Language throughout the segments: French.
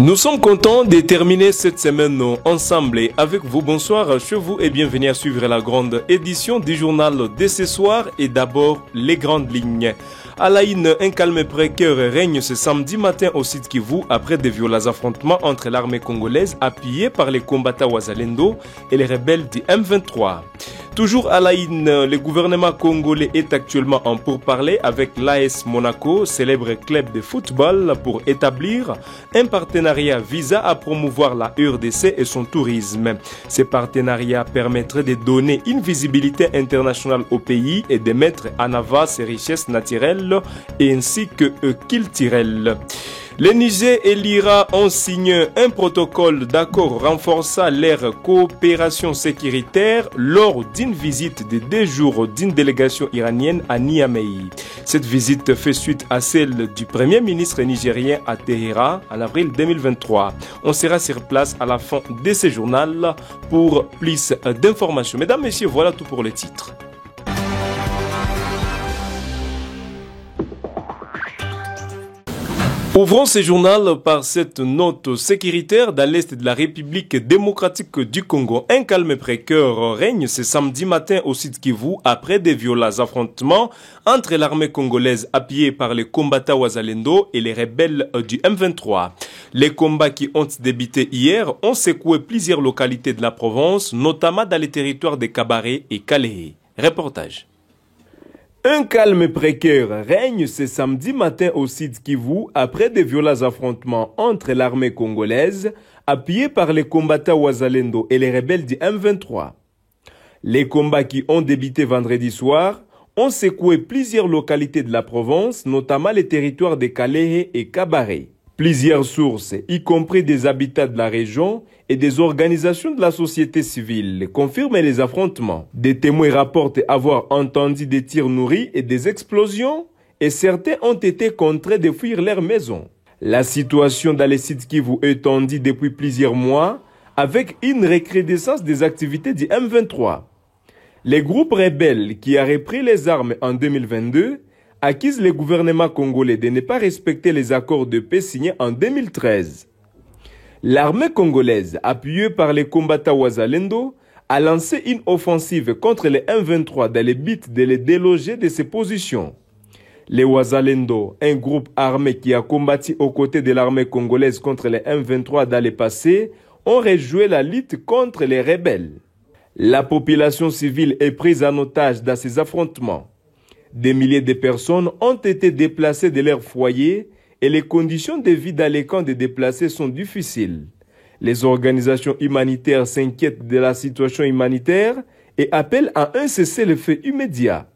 Nous sommes contents de terminer cette semaine ensemble et avec vous. Bonsoir chez vous et bienvenue à suivre la grande édition du journal de ce soir et d'abord les grandes lignes. À la une, un calme précaire règne ce samedi matin au sud Kivu après de violents affrontements entre l'armée congolaise appuyée par les combattants Wazalendo et les rebelles du M23. Toujours à la une, le gouvernement congolais est actuellement en pourparlers avec l'AS Monaco, célèbre club de football, pour établir un partenariat visant à promouvoir la RDC et son tourisme. Ce partenariat permettrait de donner une visibilité internationale au pays et de mettre en avant ses richesses naturelles ainsi que culturelles. Le Niger et l'Iran ont signé un protocole d'accord renforçant leur coopération sécuritaire lors d'une visite de 2 jours d'une délégation iranienne à Niamey. Cette visite fait suite à celle du Premier ministre nigérien à Téhéran en avril 2023. On sera sur place à la fin de ce journal pour plus d'informations. Mesdames, Messieurs, voilà tout pour les titres. Ouvrons ce journal par cette note sécuritaire dans l'est de la République démocratique du Congo. Un calme précaire règne ce samedi matin au sud Kivu après des violents affrontements entre l'armée congolaise appuyée par les combattants Wazalendo et les rebelles du M23. Les combats qui ont débuté hier ont secoué plusieurs localités de la province, notamment dans les territoires de Kabaré et Kalehe. Reportage. Un calme précaire règne ce samedi matin au sud Kivu après de violents affrontements entre l'armée congolaise appuyée par les combattants Wazalendo et les rebelles du M23. Les combats qui ont débuté vendredi soir ont secoué plusieurs localités de la province, notamment les territoires de Kalehe et Kabaré. Plusieurs sources, y compris des habitants de la région et des organisations de la société civile, confirment les affrontements. Des témoins rapportent avoir entendu des tirs nourris et des explosions, et certains ont été contraints de fuir leur maison. La situation dans les sites Kivu est tendue depuis plusieurs mois, avec une recrudescence des activités du M23. Les groupes rebelles qui a repris les armes en 2022 accusent le gouvernement congolais de ne pas respecter les accords de paix signés en 2013. L'armée congolaise, appuyée par les combattants Wazalendo, a lancé une offensive contre les M23 dans le but de les déloger de ses positions. Les Wazalendo, un groupe armé qui a combattu aux côtés de l'armée congolaise contre les M23 dans le passé, ont rejoué la lutte contre les rebelles. La population civile est prise en otage dans ces affrontements. Des milliers de personnes ont été déplacées de leur foyer et les conditions de vie dans les camps de déplacés sont difficiles. Les organisations humanitaires s'inquiètent de la situation humanitaire et appellent à un cessez-le-feu immédiat.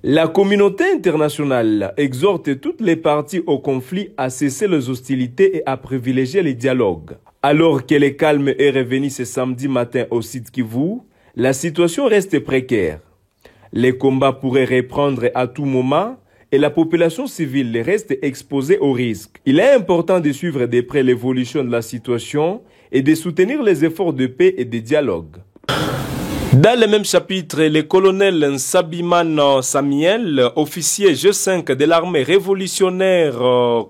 La communauté internationale exhorte toutes les parties au conflit à cesser les hostilités et à privilégier les dialogues. Alors que le calme est revenu ce samedi matin au sud Kivu, la situation reste précaire. Les combats pourraient reprendre à tout moment et la population civile reste exposée au risque. Il est important de suivre de près l'évolution de la situation et de soutenir les efforts de paix et de dialogue. Dans le même chapitre, le colonel Sabiman Samuel, officier G5 de l'armée révolutionnaire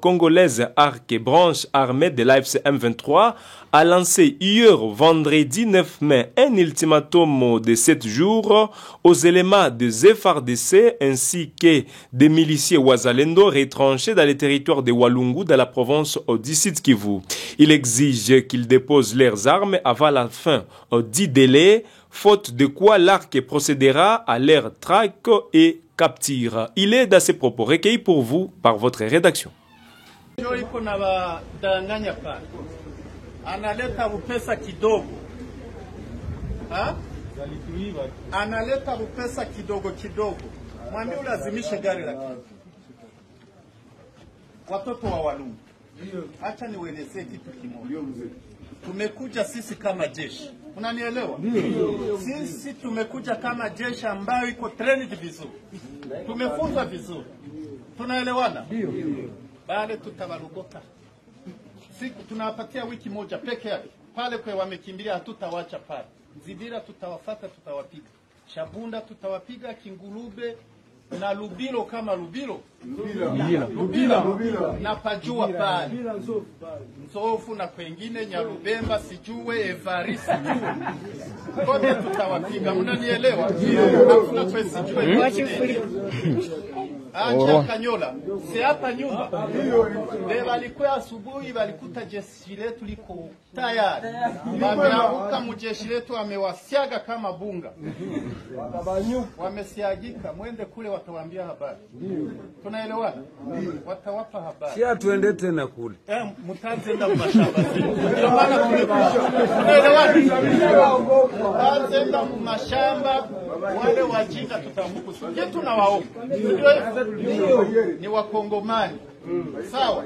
congolaise Arc et branche armée de l'AFC M23, a lancé hier vendredi 9 mai un ultimatum de 7 jours aux éléments des FARDC ainsi que des miliciens Wazalendo retranchés dans les territoires de Walungu dans la province du Sud Kivu. Il exige qu'ils déposent leurs armes avant la fin du délai, faute de quoi l'Arc procédera à leur traque et capture. Il est dans ses propos recueillis pour vous par votre rédaction. Analeta rupesa kidogo. Analeta rupesa kidogo kidogo. Mwambie ulazimishe gari la kitu. Watoto wa Walungu. Acha niwaelezee kitu kimoja. Tumekuja sisi kama jeshi. Unanielewa? Sisi tumekuja kama jeshi ambayo iko trained vizuri. Tumefunzwa vizuri. Tunaelewana? Bale tutawarogota. Tunawapatia wiki moja peke yake. Pale kwa wamekimbilia hatutawacha pale. Zidira tutawafata, tutawapiga. Shabunda tutawapiga, Kingulube na Lubilo kama Lubilo Lubila na pajua pale Nzofu na kwengine Nyarubemba sijue Evarisi sijue kote tutawapiga, mnanielewa? Hakuna kwe sijue acha Kanyola si hapa nyumba ndio walikuwa asubuhi walikuta jeshi letu liko tayari, wameamka mjeshi letu amewasiaga kama bunga, wamesiagika, mwende kule watawaambia habari. Tunaelewana? Watawapa habari. Sia tuende tena kule. Mtaanzenda mashamba. Ndio maana tunaelewana? Mtaanzenda mashamba, wale wajinga tutambuku. Je, tunawaomba. Ndio ni wakongomani. Sawa?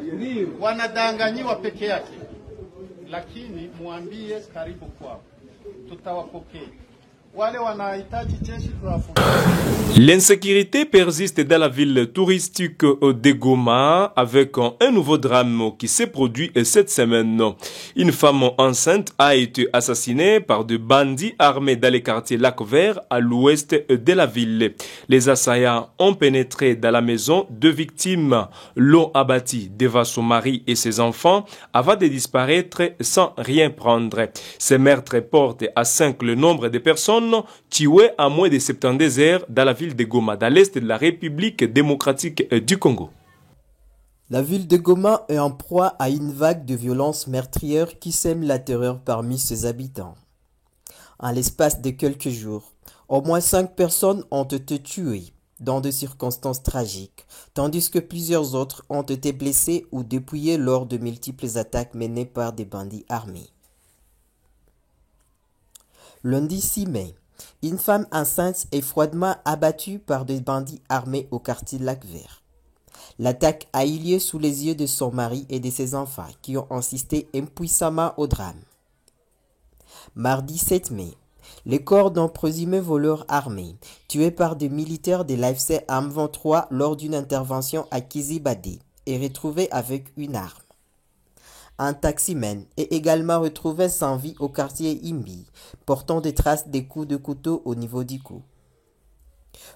Wanadanganyiwa peke yake. Lakini muambie karibu kwao. Tutawapokea. L'insécurité persiste dans la ville touristique de Goma avec un nouveau drame qui s'est produit cette semaine. Une femme enceinte a été assassinée par des bandits armés dans les quartiers Lac Vert à l'ouest de la ville. Les assaillants ont pénétré dans la maison de victimes, l'ont abattu devant son mari et ses enfants avant de disparaître sans rien prendre. Ces meurtres portent à 5 le nombre de personnes tués à moins de 72 heures dans la ville de Goma, dans l'est de la République démocratique du Congo. La ville de Goma est en proie à une vague de violences meurtrières qui sème la terreur parmi ses habitants. En l'espace de quelques jours, au moins 5 personnes ont été tuées dans des circonstances tragiques, tandis que plusieurs autres ont été blessés ou dépouillés lors de multiples attaques menées par des bandits armés. Lundi 6 mai, une femme enceinte est froidement abattue par des bandits armés au quartier Lac Vert. L'attaque a eu lieu sous les yeux de son mari et de ses enfants qui ont assisté impuissamment au drame. Mardi 7 mai, le corps d'un présumé voleur armé, tué par des militaires de l'AFC M23 lors d'une intervention à Kizibadé, est retrouvé avec une arme. Un taximan est également retrouvé sans vie au quartier Imbi, portant des traces des coups de couteau au niveau du cou.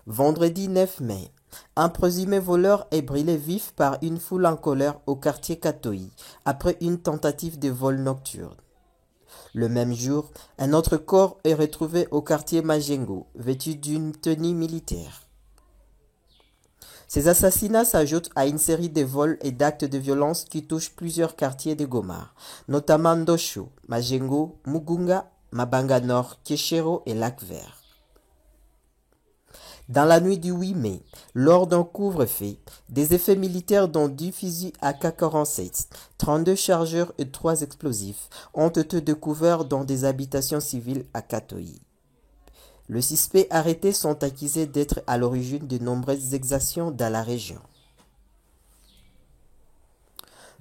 Vendredi 9 mai, un présumé voleur est brûlé vif par une foule en colère au quartier Katoï, après une tentative de vol nocturne. Le même jour, un autre corps est retrouvé au quartier Majengo, vêtu d'une tenue militaire. Ces assassinats s'ajoutent à une série de vols et d'actes de violence qui touchent plusieurs quartiers de Goma, notamment Ndosho, Majengo, Mugunga, Mabanga Nord, Keshero et Lac Vert. Dans la nuit du 8 mai, lors d'un couvre-feu, des effets militaires dont 10 fusils AK-47, 32 chargeurs et 3 explosifs ont été découverts dans des habitations civiles à Katoï. Les suspects arrêtés sont accusés d'être à l'origine de nombreuses exactions dans la région.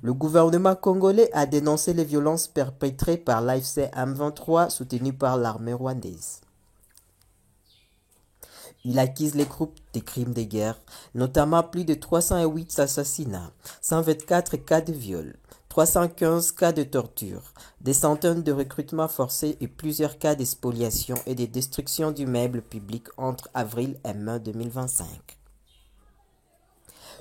Le gouvernement congolais a dénoncé les violences perpétrées par l'AFC M23 soutenu par l'armée rwandaise. Il accuse les groupes de crimes de guerre, notamment plus de 308 assassinats, 124 cas de viol, 315 cas de torture, des centaines de recrutements forcés et plusieurs cas de spoliation et de destruction du meuble public entre avril et mai 2025.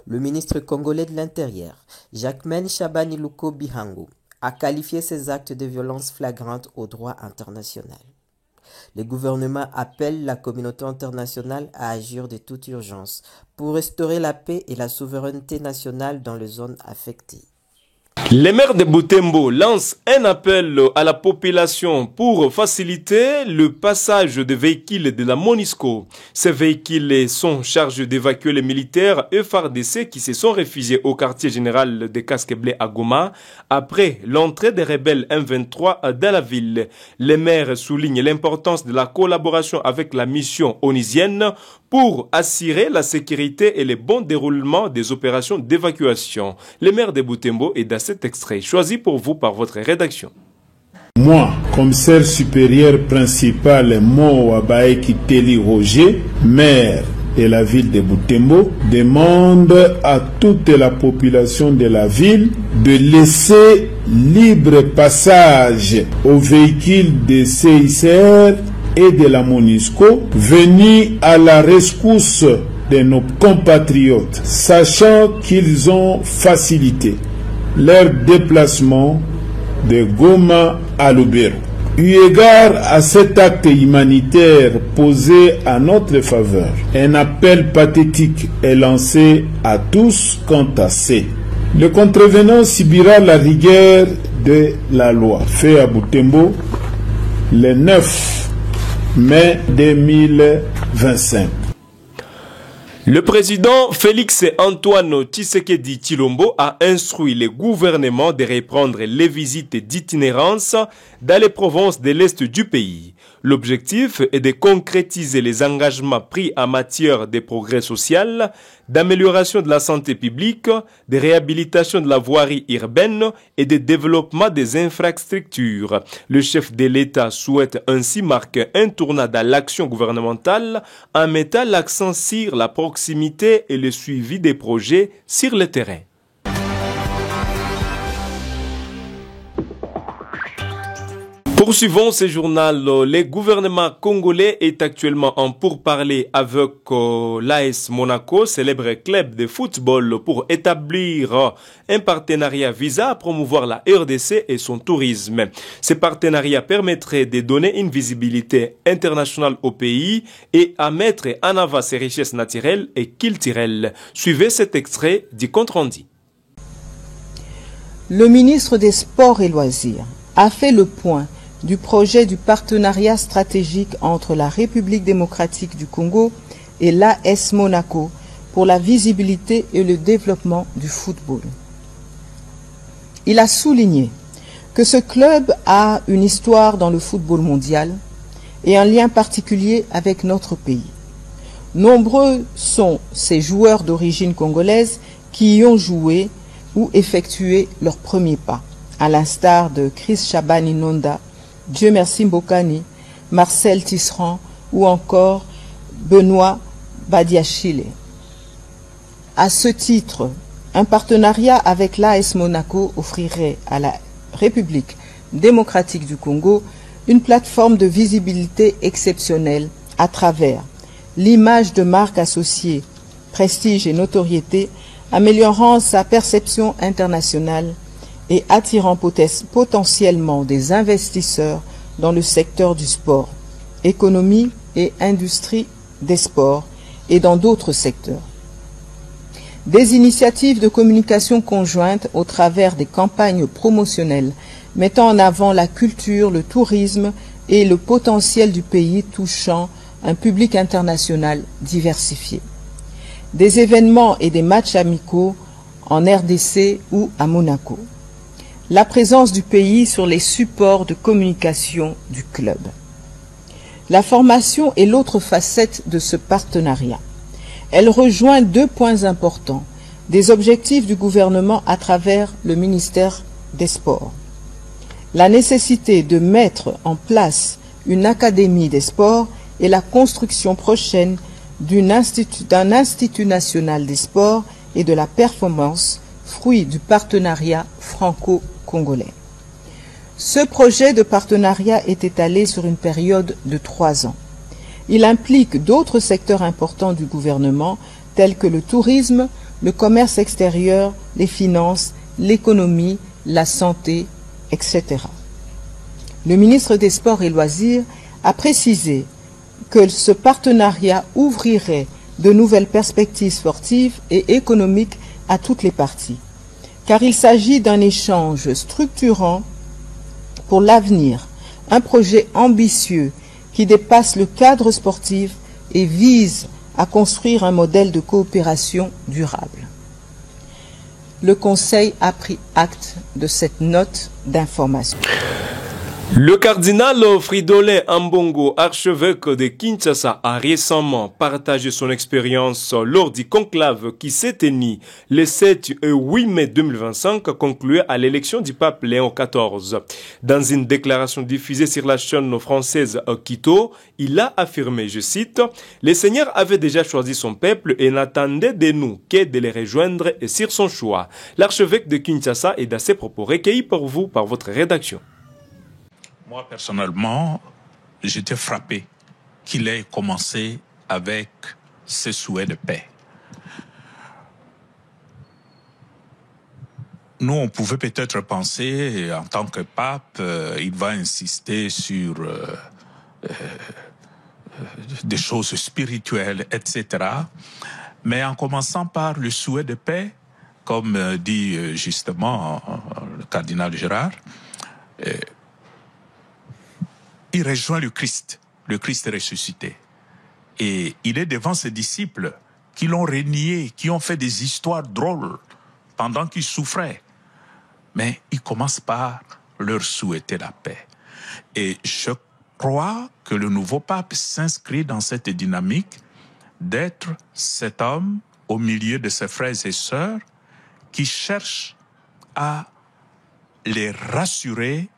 Le ministre congolais de l'Intérieur, Jacquemaine Chabani-Luko Bihango, a qualifié ces actes de violence flagrantes au droit international. Le gouvernement appelle la communauté internationale à agir de toute urgence pour restaurer la paix et la souveraineté nationale dans les zones affectées. Les maires de Butembo lancent un appel à la population pour faciliter le passage des véhicules de la MONUSCO. Ces véhicules sont chargés d'évacuer les militaires FARDC qui se sont réfugiés au quartier général de Casque-Blé à Goma après l'entrée des rebelles M23 dans la ville. Les maires soulignent l'importance de la collaboration avec la mission onusienne pour assurer la sécurité et le bon déroulement des opérations d'évacuation. Le maire de Butembo est dans cet extrait choisi pour vous par votre rédaction. Moi, commissaire supérieur principal Mo Wabaeki Teli Roger, maire de la ville de Butembo, demande à toute la population de la ville de laisser libre passage aux véhicules de CICR et de la MONUSCO venus à la rescousse de nos compatriotes, sachant qu'ils ont facilité leur déplacement de Goma à Lubero. Eu égard à cet acte humanitaire posé à notre faveur, un appel pathétique est lancé à tous quant à ces. Le contrevenant subira la rigueur de la loi. Fait à Butembo le 9 mai 2025. Le président Félix Antoine Tshisekedi Tshilombo a instruit le gouvernement de reprendre les visites d'itinérance dans les provinces de l'Est du pays. L'objectif est de concrétiser les engagements pris en matière de progrès social, d'amélioration de la santé publique, de réhabilitation de la voirie urbaine et de développement des infrastructures. Le chef de l'État souhaite ainsi marquer un tournant dans l'action gouvernementale en mettant l'accent sur la proximité et le suivi des projets sur le terrain. Poursuivons ce journal. Le gouvernement congolais est actuellement en pourparlers avec l'AS Monaco, célèbre club de football, pour établir un partenariat visant à promouvoir la RDC et son tourisme. Ce partenariat permettrait de donner une visibilité internationale au pays et à mettre en avant ses richesses naturelles et culturelles. Suivez cet extrait du compte rendu. Le ministre des Sports et Loisirs a fait le point du projet du partenariat stratégique entre la République démocratique du Congo et l'AS Monaco pour la visibilité et le développement du football. Il a souligné que ce club a une histoire dans le football mondial et un lien particulier avec notre pays. Nombreux sont ces joueurs d'origine congolaise qui y ont joué ou effectué leurs premiers pas, à l'instar de Chris Chabani Nonda, Dieu merci Mbokani, Marcel Tisserand ou encore Benoît Badiachile. À ce titre, un partenariat avec l'AS Monaco offrirait à la République démocratique du Congo une plateforme de visibilité exceptionnelle à travers l'image de marque associée, prestige et notoriété, améliorant sa perception internationale et attirant potentiellement des investisseurs dans le secteur du sport, économie et industrie des sports et dans d'autres secteurs. Des initiatives de communication conjointes au travers des campagnes promotionnelles mettant en avant la culture, le tourisme et le potentiel du pays touchant un public international diversifié. Des événements et des matchs amicaux en RDC ou à Monaco. La présence du pays sur les supports de communication du club. La formation est l'autre facette de ce partenariat. Elle rejoint deux points importants, des objectifs du gouvernement à travers le ministère des Sports. La nécessité de mettre en place une académie des sports et la construction prochaine d'un institut national des sports et de la performance, fruit du partenariat franco-congolais. Ce projet de partenariat est étalé sur une période de 3 ans. Il implique d'autres secteurs importants du gouvernement, tels que le tourisme, le commerce extérieur, les finances, l'économie, la santé, etc. Le ministre des Sports et Loisirs a précisé que ce partenariat ouvrirait de nouvelles perspectives sportives et économiques à toutes les parties, car il s'agit d'un échange structurant pour l'avenir, un projet ambitieux qui dépasse le cadre sportif et vise à construire un modèle de coopération durable. Le Conseil a pris acte de cette note d'information. Le cardinal Fridolin Ambongo, archevêque de Kinshasa, a récemment partagé son expérience lors du conclave qui s'est tenu le 7 et 8 mai 2025, conclué à l'élection du pape Léon XIV. Dans une déclaration diffusée sur la chaîne française Quito, il a affirmé, je cite, « Le Seigneur avait déjà choisi son peuple et n'attendait de nous que de les rejoindre et sur son choix. » L'archevêque de Kinshasa est dans ses propos recueillis par vous, par votre rédaction. Moi, personnellement, j'étais frappé qu'il ait commencé avec ce souhait de paix. Nous, on pouvait peut-être penser, en tant que pape, il va insister sur des choses spirituelles, etc. Mais en commençant par le souhait de paix, comme dit justement le cardinal Gérard, il rejoint le Christ ressuscité. Et il est devant ses disciples qui l'ont renié, qui ont fait des histoires drôles pendant qu'ils souffraient. Mais il commence par leur souhaiter la paix. Et je crois que le nouveau pape s'inscrit dans cette dynamique d'être cet homme au milieu de ses frères et sœurs qui cherche à les rassurer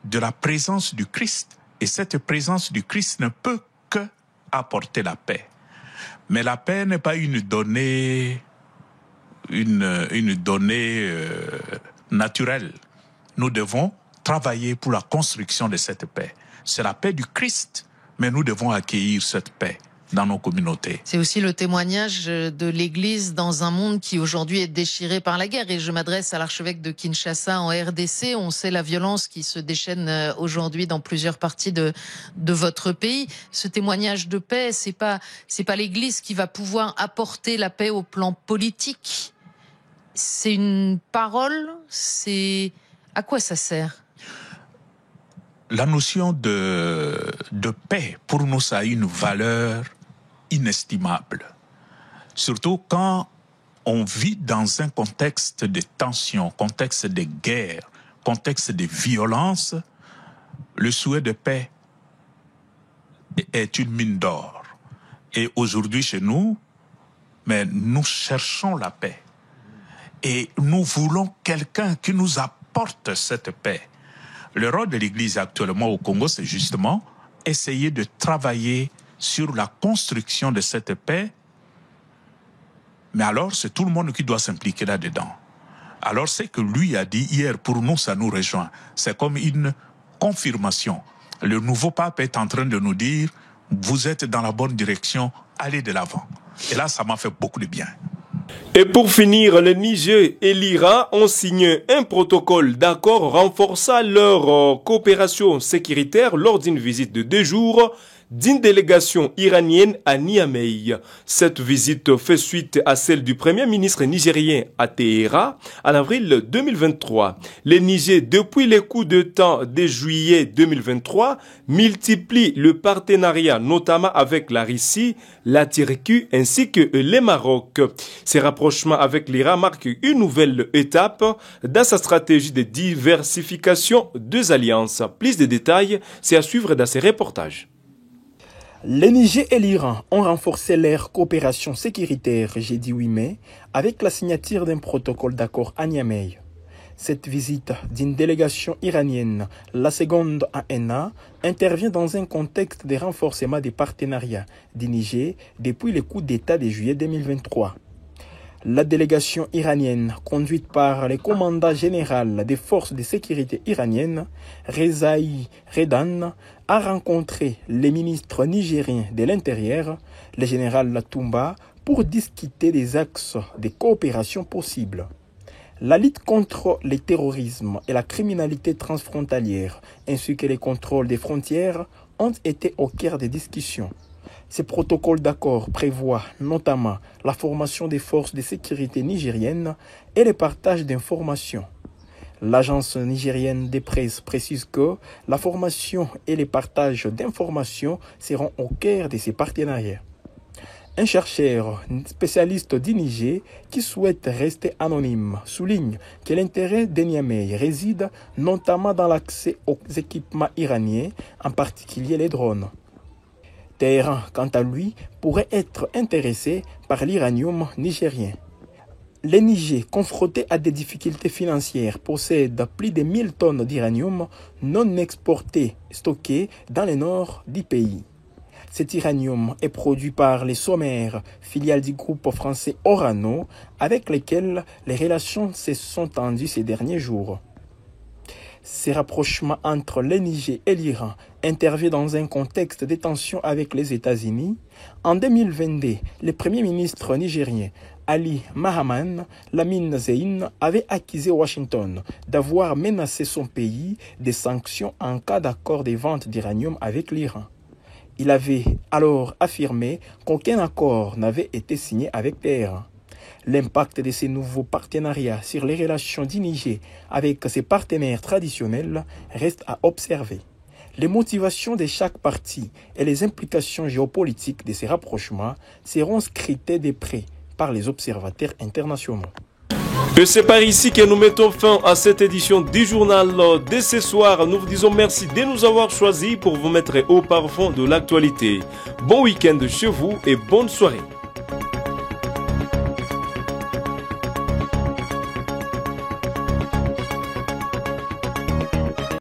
de la présence du Christ. Et cette présence du Christ ne peut que apporter la paix. Mais la paix n'est pas une donnée naturelle. Nous devons travailler pour la construction de cette paix. C'est la paix du Christ, mais nous devons accueillir cette paix dans nos communautés. C'est aussi le témoignage de l'Église dans un monde qui aujourd'hui est déchiré par la guerre. Et je m'adresse à l'archevêque de Kinshasa en RDC. On sait la violence qui se déchaîne aujourd'hui dans plusieurs parties de votre pays. Ce témoignage de paix, c'est pas l'Église qui va pouvoir apporter la paix au plan politique. C'est une parole, à quoi ça sert? La notion de paix, pour nous, ça a une valeur inestimable. Surtout quand on vit dans un contexte de tension, contexte de guerre, contexte de violence. Le souhait de paix est une mine d'or. Et aujourd'hui, chez nous, nous cherchons la paix. Et nous voulons quelqu'un qui nous apporte cette paix. Le rôle de l'Église actuellement au Congo, c'est justement essayer de travailler sur la construction de cette paix. Mais alors, c'est tout le monde qui doit s'impliquer là-dedans. Alors, ce que lui a dit hier, pour nous, ça nous rejoint. C'est comme une confirmation. Le nouveau pape est en train de nous dire, vous êtes dans la bonne direction, allez de l'avant. Et là, ça m'a fait beaucoup de bien. Et pour finir, le Niger et l'Iran ont signé un protocole d'accord renforçant leur coopération sécuritaire lors d'une visite de 2 jours d'une délégation iranienne à Niamey. Cette visite fait suite à celle du premier ministre nigérien à Téhéran en avril 2023. Le Niger, depuis les coups d'État de juillet 2023, multiplie le partenariat notamment avec la Russie, la Turquie ainsi que le Maroc. Ces rapprochements avec l'Iran marquent une nouvelle étape dans sa stratégie de diversification des alliances. Plus de détails, c'est à suivre dans ces reportages. Le Niger et l'Iran ont renforcé leur coopération sécuritaire jeudi 8 mai avec la signature d'un protocole d'accord à Niamey. Cette visite d'une délégation iranienne, la seconde en un an, intervient dans un contexte de renforcement des partenariats du Niger depuis le coup d'État de juillet 2023. La délégation iranienne, conduite par le commandant général des forces de sécurité iraniennes, Rezaï Redan, a rencontré les ministres nigériens de l'Intérieur, le général Latumba, pour discuter des axes de coopération possibles. La lutte contre le terrorisme et la criminalité transfrontalière, ainsi que les contrôles des frontières, ont été au cœur des discussions. Ces protocoles d'accord prévoient notamment la formation des forces de sécurité nigériennes et le partage d'informations. L'agence nigérienne des presse précise que la formation et le partage d'informations seront au cœur de ces partenariats. Un chercheur spécialiste du Niger qui souhaite rester anonyme souligne que l'intérêt de Niamey réside notamment dans l'accès aux équipements iraniens, en particulier les drones. Téhéran, quant à lui, pourrait être intéressé par l'uranium nigérien. Le Niger, confronté à des difficultés financières, possède plus de 1000 tonnes d'uranium non exporté stocké dans le nord du pays. Cet uranium est produit par les Sommaires, filiale du groupe français Orano, avec lesquels les relations se sont tendues ces derniers jours. Ces rapprochements entre le Niger et l'Iran interviennent dans un contexte de tensions avec les États-Unis. En 2022, le premier ministre nigérien Ali Mahaman Lamine Zein avait accusé Washington d'avoir menacé son pays de sanctions en cas d'accord de vente d'uranium avec l'Iran. Il avait alors affirmé qu'aucun accord n'avait été signé avec Téhéran. L'impact de ces nouveaux partenariats sur les relations du Niger avec ses partenaires traditionnels reste à observer. Les motivations de chaque partie et les implications géopolitiques de ces rapprochements seront scrutées de près par les observateurs internationaux. Et c'est par ici que nous mettons fin à cette édition du journal de ce soir. Nous vous disons merci de nous avoir choisis pour vous mettre au parfum de l'actualité. Bon week-end chez vous et bonne soirée.